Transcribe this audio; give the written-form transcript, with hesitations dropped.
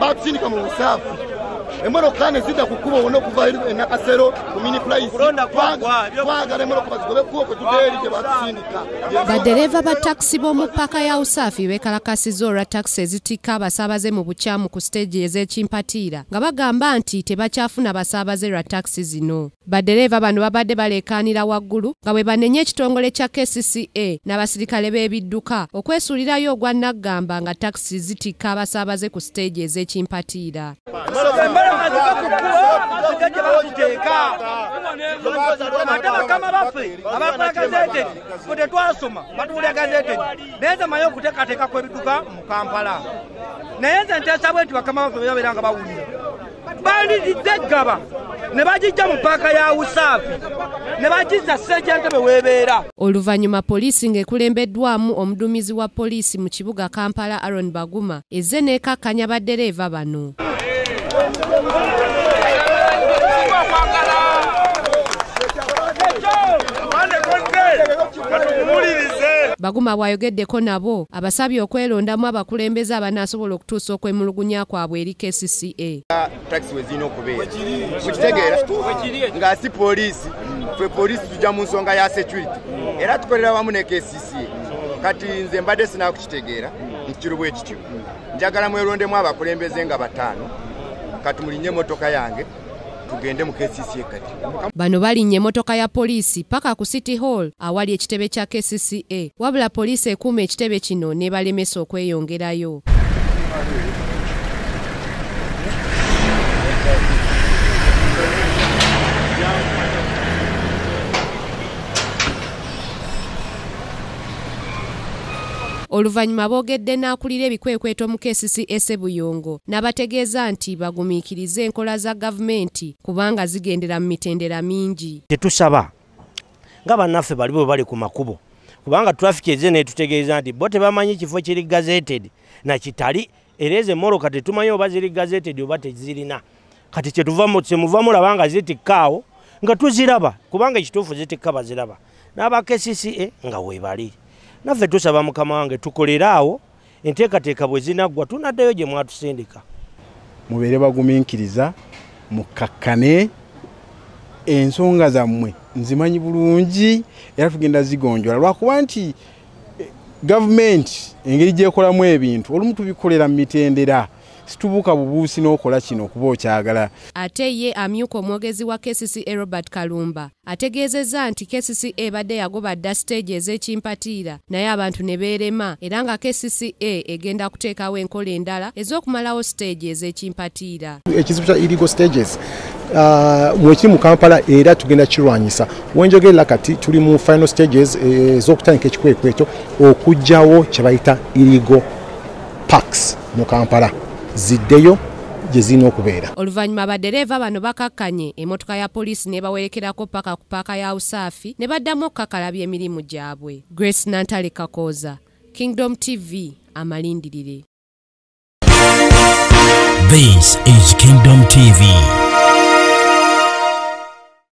bakusindika mu busafu emotoka ne zidda ku kkubo wonna okuva Nakasero ku mini price twagala emotoka bazigobe kuko tudeeri gye batusindika. Badereva ba taxi b'omu ppaaka ya Usafi beekalakasizza olwa taxi ezitikka abasaabaze mu bukyamu ku siteegi ez'ekimpatiira nga bagamba nti tebakyafuna basaabaze lwa taxi zino. Badereva bano babadde baleekaanira waggulu nga bwe banenya ekitongole kya KCCA n'abasirikale b'ebidduka okwesuulirayo ogwa Naggamba nga taxi zitikka abasaabaze ku siteegi ez'ekimpatiira. Oluvannyuma poliisi ng'ekulembeddwamu omuduumizi wa poliisi mu kibuga Kampala Aaron Baguma ezze n'ekakkanya baddereeva bano. Baguma bw'ayogeddeko nabo abasabye okwerondamu abakulembeze abanaasobola okutuusa okwemulugunya kwabwe eri KCCA. Taxi wezina okubeera mukitegeera nga si poliisi ffe poliisi tujja mu nsonga ya security era tukolera wamu ne KCCA. Kati nze mbadde sinakukitegeera nkiri bwe kityo njagala mwerondemu abakulembeze nga 5 kati mulinye motoka yange tugende mu KCCA kati. Bano balinnye emmotoka ya poliisi paka ku City Hall awali ekitebe kya KCCA wabula poliisi ekuuma ekitebe kino n'ebalemesa okweyongerayo. Oluvannyuma boogedde n'akulira ebikwekweto mu KCCA Ssebuyongo n'abategeeza nti bagumiikirize enkola za gavumenti kubanga zigendera mu mitendera mingi. Tetusaba nga bannaffe bali bwe bali ku makubo kubanga traffic eze ne tutegeeza nti bo tebamanyi kifo kiri gazetted na kitali ereze moroka tetumanyi oba ziri gazetted oba tezirina. Kati kyemuvamu labanga zitikkaawo nga tuziraba kubanga ekituufu zitikka baziraba n'aba KCCA nga weebali. Naffe tusaba mukama wange tukoleraawo enteekateeka bwe zinaggwa tunaddeyo gye mwatusindika. Mubeere bagumiikiriza mukakkane ensonga zammwe nzimanyi bulungi era tugenda zigonjola lwakuba nti gavumenti engeri gyekolamu ebintu olumu tubikolera mu mitendera situbuuka bubuusi n'okola kino okuba okyagala. Ate ye amyuka omwogezi wa KCCA Robert Kalumba ategeezezza nti KCCA ebadde yagoba dda siteegi ez'ekimpatiira naye abantu ne beerema era nga KCCA egenda kuteekawo enkola endala ez'okumalawo siteegi ez'ekimpatiira. Ekizibu kya illegal stages mwekiri mu Kampala era tugenda kirwanyisa. Wenjogerera kati tuli mu final stages ez'okutandika ekikwekweto okugjawo kye bayita illegal parks mu Kampala. Ziddeyo gye zirina okubeera. Oluvannyuma badereva bano bakakkanye emmotoka ya poliisi n'ebawerekerako paka ku paaka ya Usafi ne baddamu okukakalabya emirimu gyabwe. Grace Nantale Kakoza, Kingdom TV, amalindirire. This is Kingdom TV.